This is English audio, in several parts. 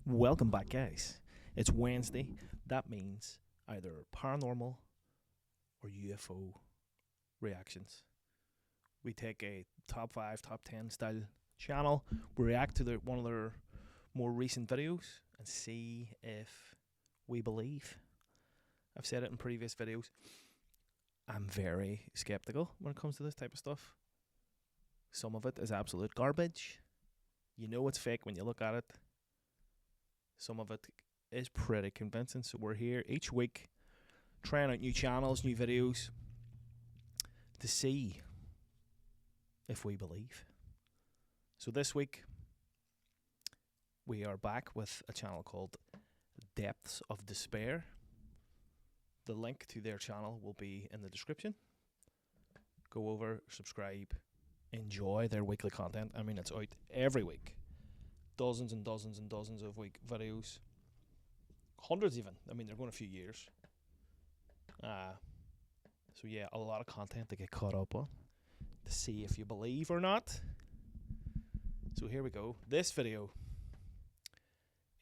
Welcome back, guys. It's Wednesday. That means either paranormal or UFO reactions. We take a top 5, top 10 style channel, we react to one of their more recent videos and see if we believe. I've said it in previous videos. I'm very skeptical when it comes to this type of stuff. Some of it is absolute garbage. You know it's fake when you look at it. Some of it is pretty convincing. So we're here each week trying out new channels, new videos to see if we believe. So this week we are back with a channel called Depths of Despair. The link to their channel will be in the description. Go over, subscribe, enjoy their weekly content. I mean, it's out every week. Dozens and dozens and dozens of week videos. Hundreds even. I mean, they're going a few years. So yeah, a lot of content to get caught up on to see if you believe or not. So here we go. This video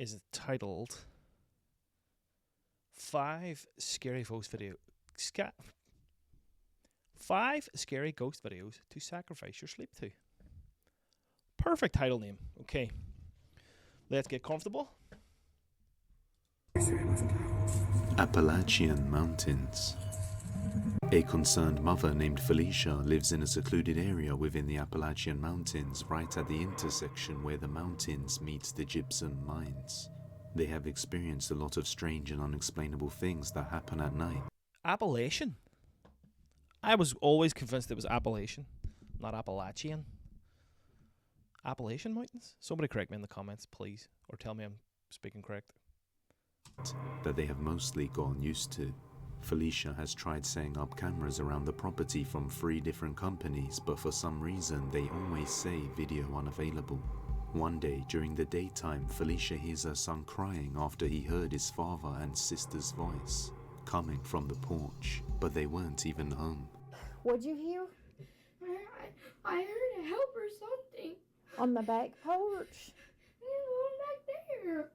is titled 5 Scary Ghost Video 5 Scary Ghost Videos to Sacrifice Your Sleep To. Perfect title name. Okay. Let's get comfortable. Appalachian Mountains. A concerned mother named Felicia lives in a secluded area within the Appalachian Mountains, right at the intersection where the mountains meet the gypsum mines. They have experienced a lot of strange and unexplainable things that happen at night. Appalachian? I was always convinced it was Appalachian, not Appalachian. Appalachian Mountains? Somebody correct me in the comments, please, or tell me I'm speaking correct. That they have mostly gotten used to. Felicia has tried setting up cameras around the property from 3 different companies, but for some reason they always say video unavailable. One day during the daytime, Felicia hears her son crying after he heard his father and sister's voice coming from the porch, but they weren't even home. What'd you hear? I heard a help or something. On the back porch? There's one back there.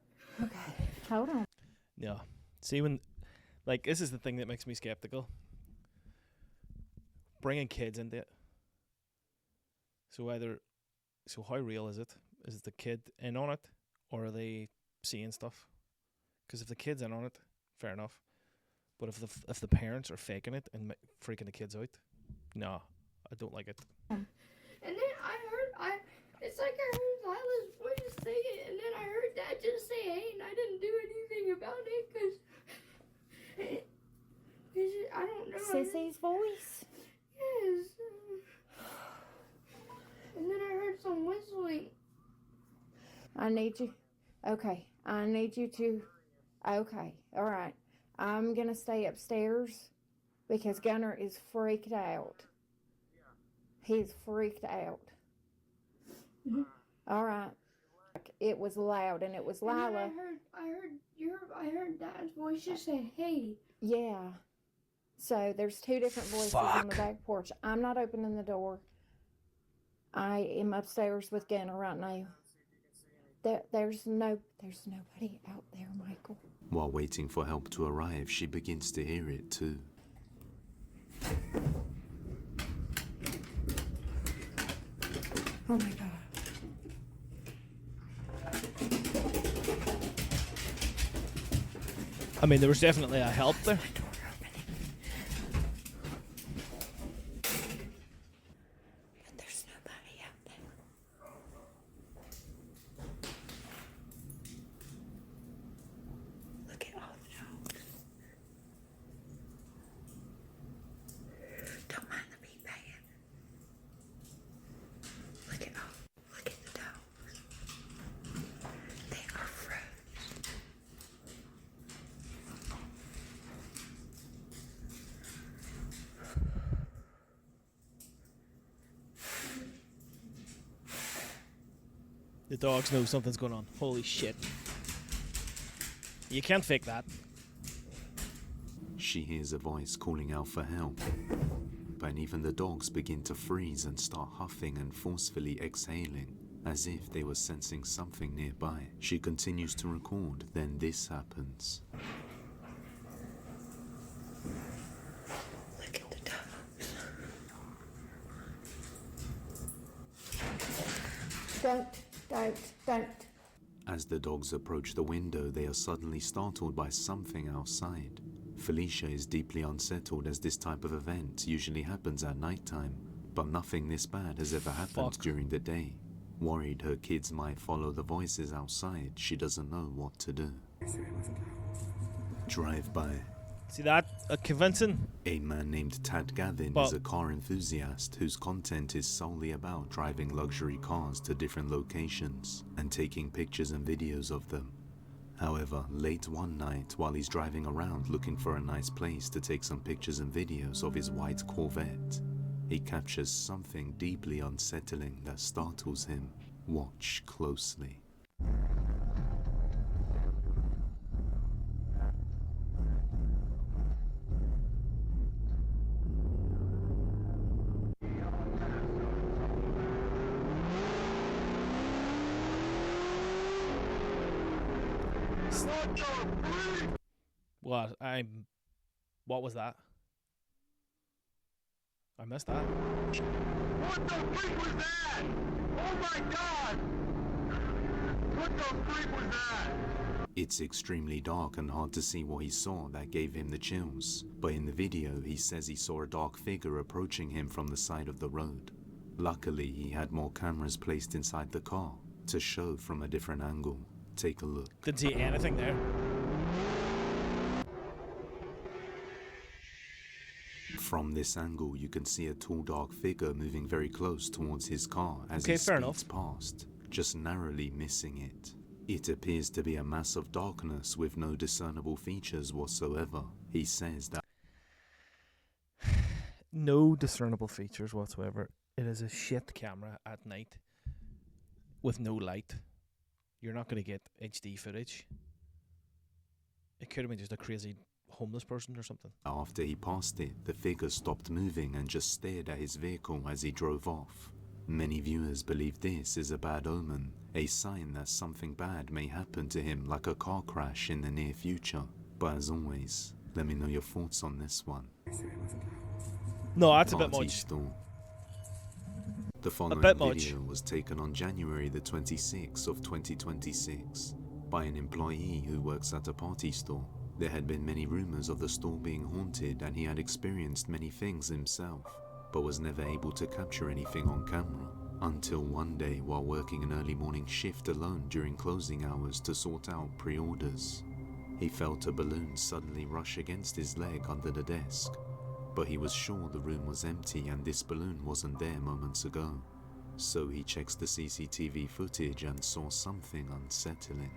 Okay, hold on. Yeah. See, when, like, this is the thing that makes me skeptical. Bringing kids into it. So how real is it? Is the kid in on it, or are they seeing stuff? Because if the kid's in on it, fair enough. But if the parents are faking it and freaking the kids out, no, I don't like it. And then it's like I heard Lila's voice say it, and then I heard Dad just say, hey, and I didn't do anything about it, because I don't know. Sissy's voice? Yes. And then I heard some whistling. I need you to, okay, alright. I'm gonna stay upstairs because Gunnar is freaked out. He's freaked out. Alright. It was loud, and it was Lila. I heard Dad's voice just say, hey. Yeah. So there's 2 different voices on the back porch. I'm not opening the door. I am upstairs with Gunnar right now. There's nobody out there, Michael. While waiting for help to arrive, she begins to hear it too. Oh my God. I mean, there was definitely a help there. But there's nobody out there. Look at all the dogs. Don't mind the big bad. Look at the dogs. They are froze. The dogs know something's going on. Holy shit. You can't fake that. She hears a voice calling out for help, and even the dogs begin to freeze and start huffing and forcefully exhaling. as if they were sensing something nearby. She continues to record, then this happens. Look at the dogs. Don't. As the dogs approach the window, they are suddenly startled by something outside. Felicia is deeply unsettled as this type of event usually happens at nighttime, but nothing this bad has ever happened during the day. Worried her kids might follow the voices outside, she doesn't know what to do. Drive-by. See that? Convincing? A man named Tad Gavin is a car enthusiast whose content is solely about driving luxury cars to different locations and taking pictures and videos of them. However, late one night, while he's driving around looking for a nice place to take some pictures and videos of his white Corvette, he captures something deeply unsettling that startles him. Watch closely. What was that? I missed that. What the freak was that? Oh my god! What the freak was that? It's extremely dark and hard to see what he saw that gave him the chills, but in the video he says he saw a dark figure approaching him from the side of the road. Luckily, he had more cameras placed inside the car to show from a different angle. Take a look. Didn't see anything there. From this angle, you can see a tall dark figure moving very close towards his car as he speeds past, just narrowly missing it. It appears to be a mass of darkness with no discernible features whatsoever. He says that no discernible features whatsoever. It is a shit camera at night with no light. You're not going to get HD footage. It could have been just a crazy homeless person or something. After he passed it, the figure stopped moving and just stared at his vehicle as he drove off. Many viewers believe this is a bad omen, a sign that something bad may happen to him, like a car crash in the near future. But as always, let me know your thoughts on this one. No, that's a bit much. Store. The following video was taken on January the 26th of 2026 by an employee who works at a party store. There had been many rumors of the store being haunted and he had experienced many things himself, but was never able to capture anything on camera. Until one day, while working an early morning shift alone during closing hours to sort out pre-orders, he felt a balloon suddenly rush against his leg under the desk. But he was sure the room was empty and this balloon wasn't there moments ago. So he checks the CCTV footage and saw something unsettling.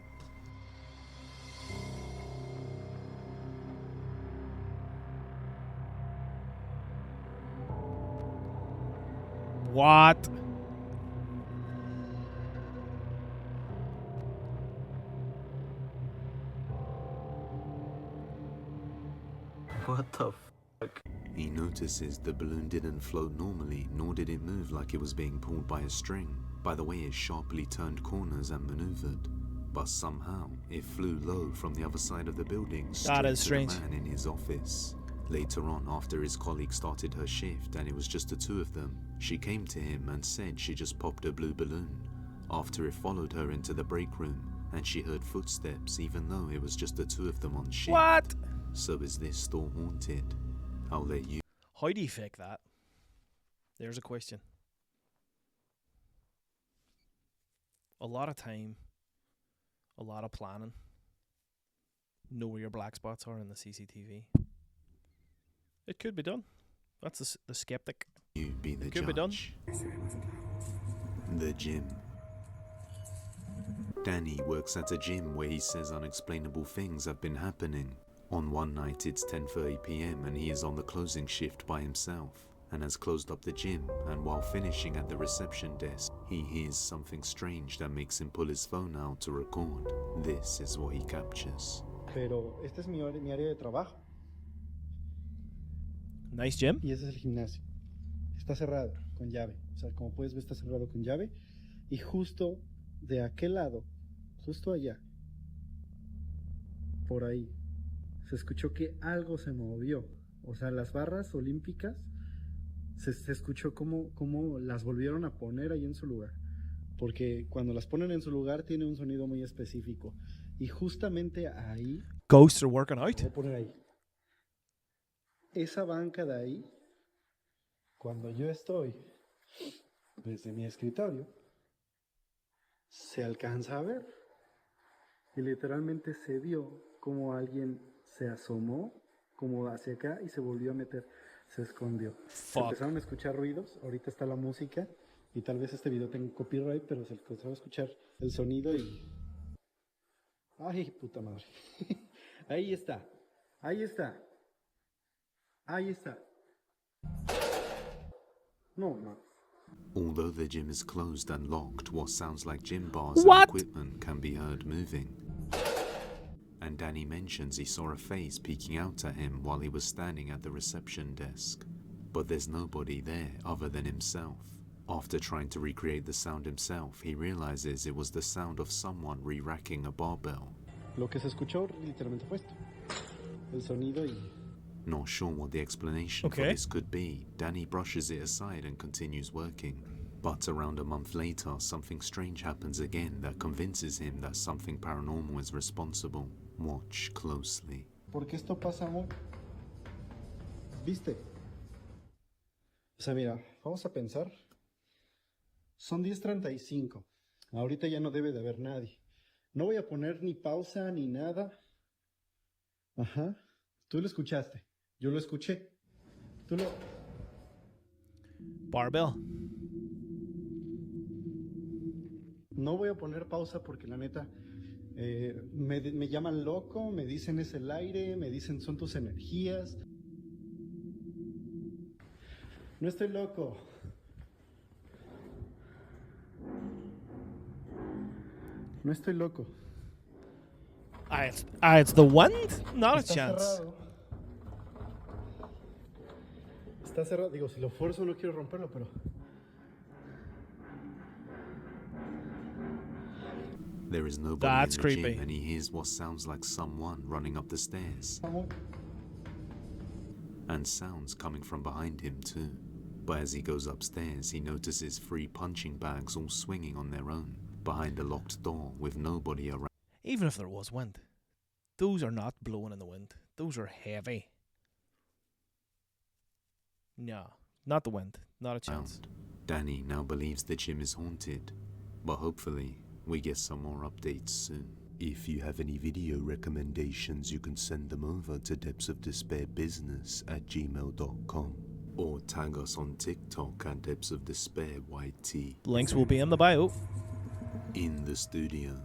What? What the fuck? He notices the balloon didn't float normally, nor did it move like it was being pulled by a string, by the way it sharply turned corners and maneuvered. But somehow, it flew low from the other side of the building straight to the man in his office. Later on, after his colleague started her shift and it was just the two of them, she came to him and said she just popped a blue balloon. After it followed her into the break room, and she heard footsteps even though it was just the two of them on shift. What? So is this store haunted? I'll let you... How do you fake that? There's a question. A lot of time, a lot of planning. Know where your black spots are in the CCTV. It could be done. That's the skeptic. You be the could judge. Be done. The gym. Danny works at a gym where he says unexplainable things have been happening. On one night it's 10:30 PM and he is on the closing shift by himself and has closed up the gym, and while finishing at the reception desk, he hears something strange that makes him pull his phone out to record. This is what he captures. Pero esta es mi área de trabajo. Nice gym. Y ese es el gimnasio. Está cerrado con llave. O sea, como puedes ver, está cerrado con llave. Y justo de aquel lado, justo allá, por ahí, se escuchó que algo se movió. O sea, las barras olímpicas se escuchó como las volvieron a poner ahí en su lugar. Porque cuando las ponen en su lugar tiene un sonido muy específico. Y justamente ahí... Ghosts are working out. Voy a poner ahí. Esa banca de ahí, cuando yo estoy desde mi escritorio, se alcanza a ver. Y literalmente se vio como alguien se asomó como hacia acá y se volvió a meter. Se escondió. Se empezaron a escuchar ruidos. Ahorita está la música. Y tal vez este video tenga copyright, pero se empezó a escuchar el sonido y... ¡Ay, puta madre! Ahí está. Ahí está. Ahí está. No, no. Although the gym is closed and locked, what sounds like gym bars and What? equipment can be heard moving. And Danny mentions he saw a face peeking out at him while he was standing at the reception desk. But there's nobody there other than himself. After trying to recreate the sound himself, he realizes it was the sound of someone re-racking a barbell. Lo que se escuchó literalmente fue esto. El sonido y... Not sure what the explanation for Okay. this could be, Danny brushes it aside and continues working. But around a month later, something strange happens again that convinces him that something paranormal is responsible. Watch closely. Porque esto pasa muy... ¿Viste? O sea, mira, vamos a pensar. Son 10:35. Ahorita ya no debe de haber nadie. No voy a poner ni pausa ni nada. Ajá. Tú lo escuchaste. Yo lo escuché. Tú lo... Barbell. No voy a poner pausa porque la neta me llaman loco, me dicen es el aire, me dicen son tus energías. No estoy loco. No estoy loco. It's the wind? Not a Está chance. cerrado. Está cerrado. Digo, si lo forzo no quiero romperlo, pero... There is nobody That's in the creepy. gym and he hears what sounds like someone running up the stairs. And sounds coming from behind him too. But as he goes upstairs, he notices 3 punching bags all swinging on their own, behind a locked door with nobody around. Even if there was wind, those are not blowing in the wind. Those are heavy. No, not the wind. Not a chance. Danny now believes the gym is haunted, but hopefully we get some more updates soon. If you have any video recommendations, you can send them over to depthsofdespairbusiness@gmail.com or tag us on TikTok at depthsofdespairyt. Links will be in the bio. In the studio.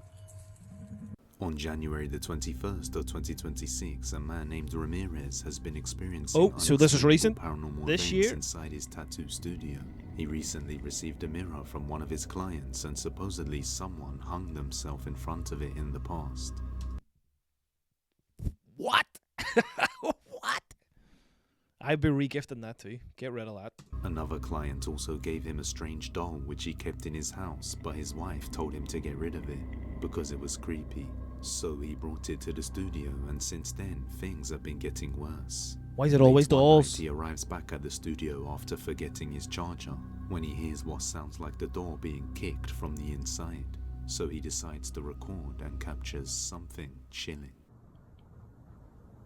On January the 21st of 2026, a man named Ramirez has been experiencing Oh, so this is recent? paranormal This events year? inside his tattoo studio. He recently received a mirror from one of his clients, and supposedly someone hung themselves in front of it in the past. What? What? I'd be regifting that too. Get rid of that. Another client also gave him a strange doll which he kept in his house, but his wife told him to get rid of it because it was creepy. So he brought it to the studio, and since then things have been getting worse. Why is it always Late one dolls? night, he arrives back at the studio after forgetting his charger when he hears what sounds like the door being kicked from the inside. So he decides to record and captures something chilling.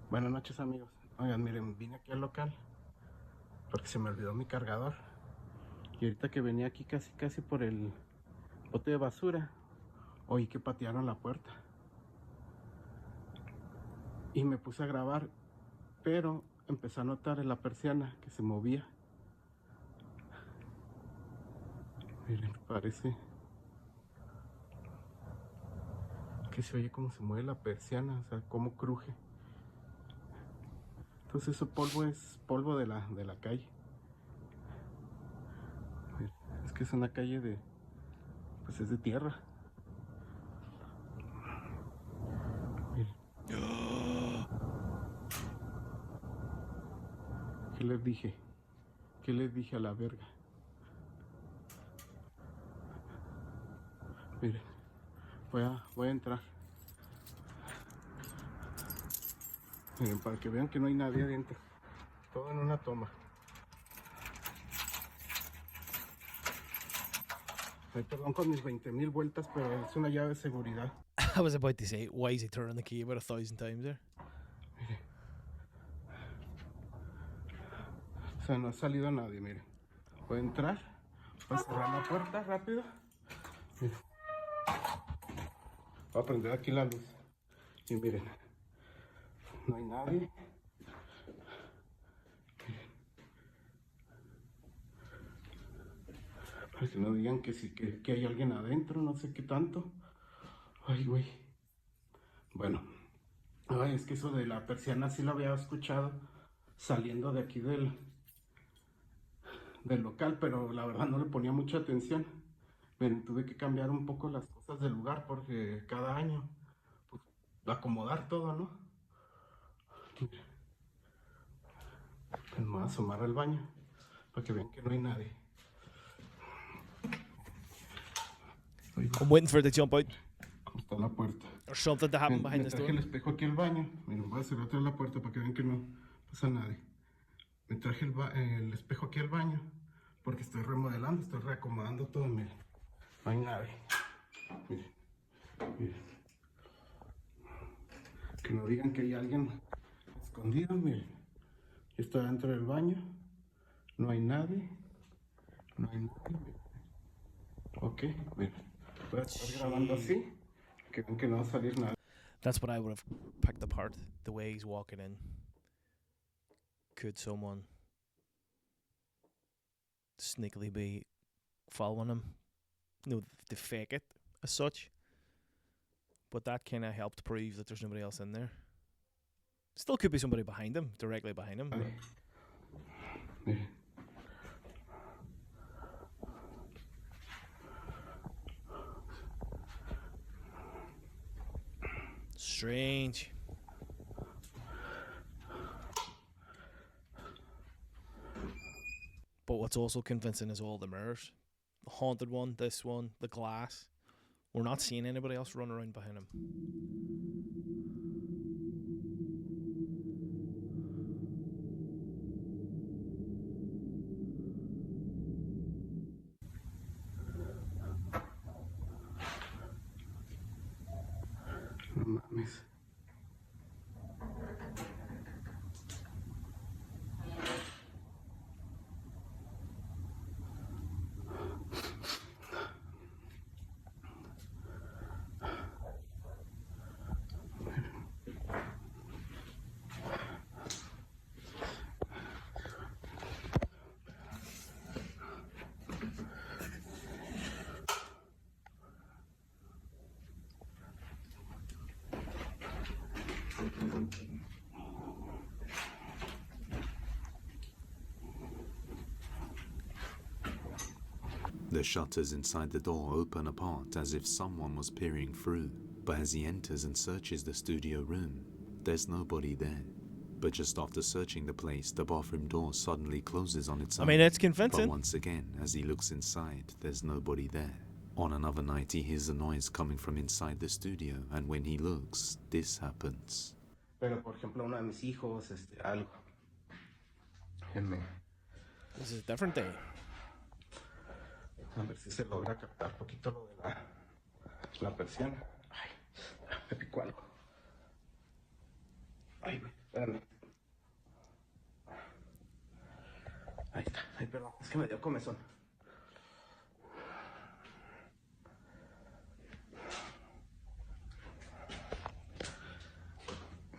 Buenas noches, amigos. Oigan, miren, vine aquí al local porque se me olvidó mi cargador. Y ahorita que venía aquí casi por el bote de basura, oí que patearon la puerta. Y me puse a grabar, pero empecé a notar en la persiana que se movía. Miren, parece que se oye cómo se mueve la persiana, o sea, cómo cruje. Entonces ese polvo es polvo de la calle. Es que es una calle de... pues es de tierra. Miren. ¿Qué les dije? ¿Qué les dije a la verga? Miren, voy a entrar. Miren, para que vean que no hay nadie adentro. Todo en una toma. Ay, perdón con mis 20,000 vueltas, pero es una llave de seguridad. I was about to say, why is he turning the key about 1,000 times there? Miren. O sea, no ha salido nadie, miren. Voy a entrar. Voy a cerrar la puerta rápido. Miren. Voy a prender aquí la luz. Y miren. No hay nadie. Para que no digan que sí, que hay alguien adentro, no sé qué tanto. Ay, güey. Bueno. Ay, es que eso de la persiana sí lo había escuchado saliendo de aquí del local, pero la verdad no le ponía mucha atención. Miren, tuve que cambiar un poco las cosas del lugar porque cada año, pues, acomodar todo, ¿no? Me voy a asomar al baño para que vean que no hay nadie. I'm waiting for it to jump out. ¿Cómo está la puerta? There's something to happen behind Me this traje door. el espejo aquí al baño. Miren, voy a cerrar otra vez la puerta para que vean que no pasa nadie. Me traje el espejo aquí al baño porque estoy remodelando, estoy reacomodando todo. Miren, no hay nadie. Miren, miren. Que no digan que hay alguien escondido. Miren, yo estoy dentro del baño, no hay nadie. No hay nadie. Miren. Ok, miren. Voy a estar grabando así, que vean que no va a salir nada. That's what I would have picked apart. The way he's walking in. Could someone sneakily be following him? No, to fake it as such. But that kind of helped prove that there's nobody else in there. Still could be somebody behind him, directly behind him. Miren. Strange. But what's also convincing is all the mirrors. The haunted one, this one, the glass. We're not seeing anybody else run around behind him. No mames. The shutters inside the door open apart as if someone was peering through, but as he enters and searches the studio room, there's nobody there. But just after searching the place, the bathroom door suddenly closes on its own. I mean, it's But convincing. once again, as he looks inside, there's nobody there. On another night, he hears a noise coming from inside the studio, and when he looks, this happens. Pero por ejemplo, uno de mis hijos, algo. Déjenme. This is a different day. A ver si se logra captar poquito lo de la persiana. Ay, me picó algo. Ay, güey, espérame. Ahí está. Ay, perdón, es que me dio comezón.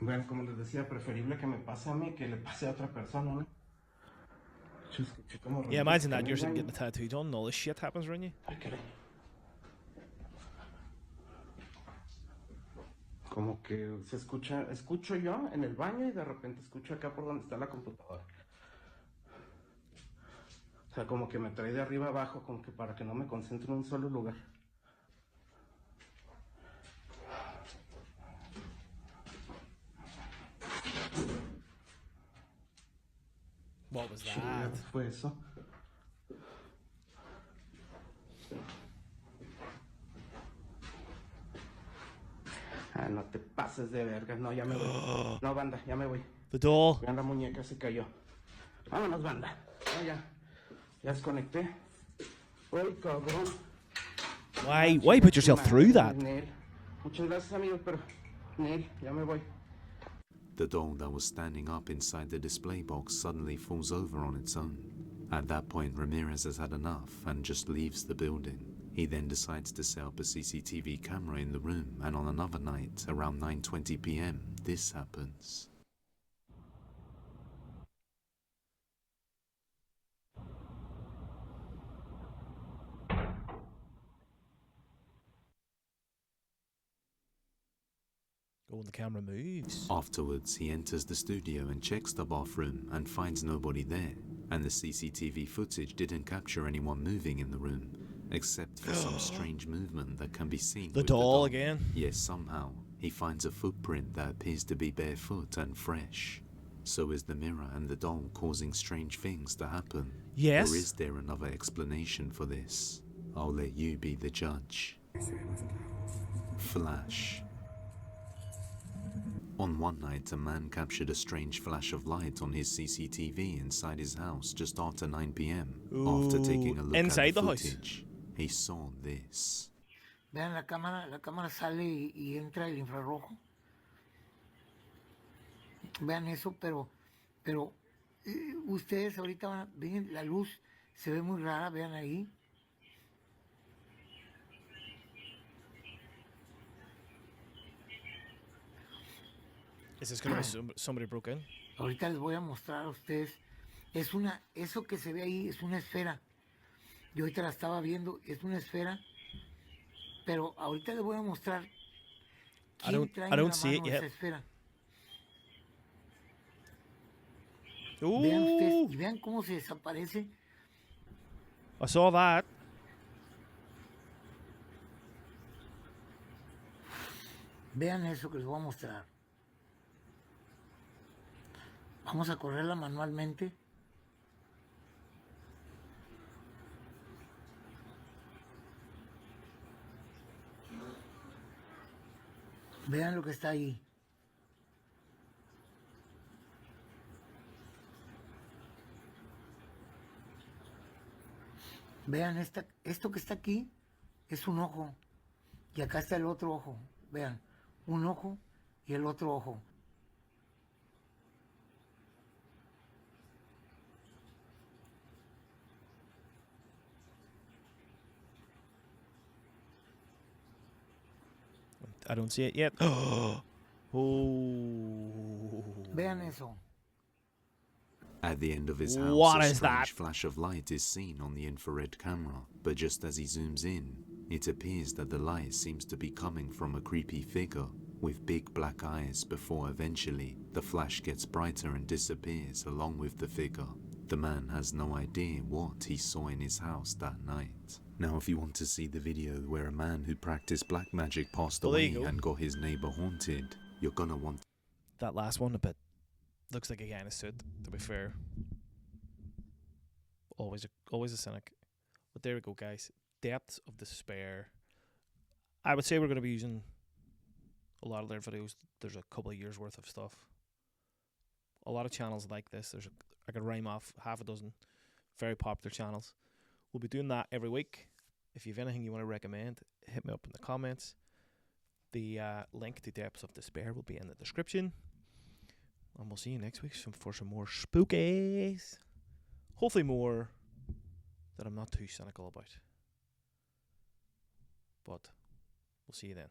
Bueno, como les decía, preferible que me pase a mí que le pase a otra persona, ¿no? Yeah, imagine that. You're sitting getting the tattoo done and all this shit happens around you. Ay, caray. Como que se escucho yo en el baño y de repente escucho acá por donde está la computadora. O sea, como que me trae de arriba abajo, como que para que no me concentre en un solo lugar. What was that? Chingados fue eso. no te pases de vergas. No, ya me voy. No, banda, ya me voy. The doll. Vean, la muñeca se cayó. Vámonos, banda. No, ya. Ya desconecté. Ay, cabrón. Why put yourself through that? Nel. Muchas gracias, amigos, pero Nel, ya me voy. The doll that was standing up inside the display box suddenly falls over on its own. At that point, Ramirez has had enough and just leaves the building. He then decides to set up a CCTV camera in the room, and on another night, around 9:20 p.m., this happens. Oh, the camera moves. Afterwards, he enters the studio and checks the bathroom and finds nobody there, and the CCTV footage didn't capture anyone moving in the room, except for some strange movement that can be seen The with doll again. Yet somehow, he finds a footprint that appears to be barefoot and fresh. So is the mirror and the doll causing strange things to happen? Yes. Or is there another explanation for this? I'll let you be the judge. Flash. On one night, a man captured a strange flash of light on his CCTV inside his house just after 9 p.m. After taking a look inside at the the house. footage, he saw this. Vean la cámara sale y entra el infrarrojo. Vean eso, pero ustedes ahorita van a ver la luz, se ve muy rara, vean ahí. Is this going to be somebody broke in? Ahorita les voy a mostrar a ustedes. Eso que se ve ahí es una esfera. Yo ahorita la estaba viendo, es una esfera. Pero ahorita les voy a mostrar quién trae en la mano esa esfera. Vean ustedes y vean cómo se desaparece. I saw that. Vean eso que les voy a mostrar. Vamos a correrla manualmente. Vean lo que está ahí. Vean esto que está aquí es un ojo. Y acá está el otro ojo. Vean, un ojo y el otro ojo. I don't see it yet. Oh. Vean eso. At the end of his house, What a is strange that? flash of light is seen on the infrared camera, but just as he zooms in, it appears that the light seems to be coming from a creepy figure with big black eyes before eventually the flash gets brighter and disappears along with the figure. The man has no idea what he saw in his house that night. Now, if you want to see the video where a man who practiced black magic passed away and got his neighbor haunted, you're gonna want that last one a bit. Looks like a guy in a suit, to be fair. Always a cynic. But there we go, guys. Depths of Despair. I would say we're going to be using a lot of their videos. There's a couple of years worth of stuff. A lot of channels like this. I could rhyme off half a dozen very popular channels. We'll be doing that every week. If you have anything you want to recommend, hit me up in the comments. The link to Depths of Despair will be in the description. And we'll see you next week for some more spookies. Hopefully more that I'm not too cynical about. But we'll see you then.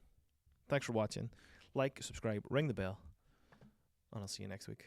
Thanks for watching. Like, subscribe, ring the bell. And I'll see you next week.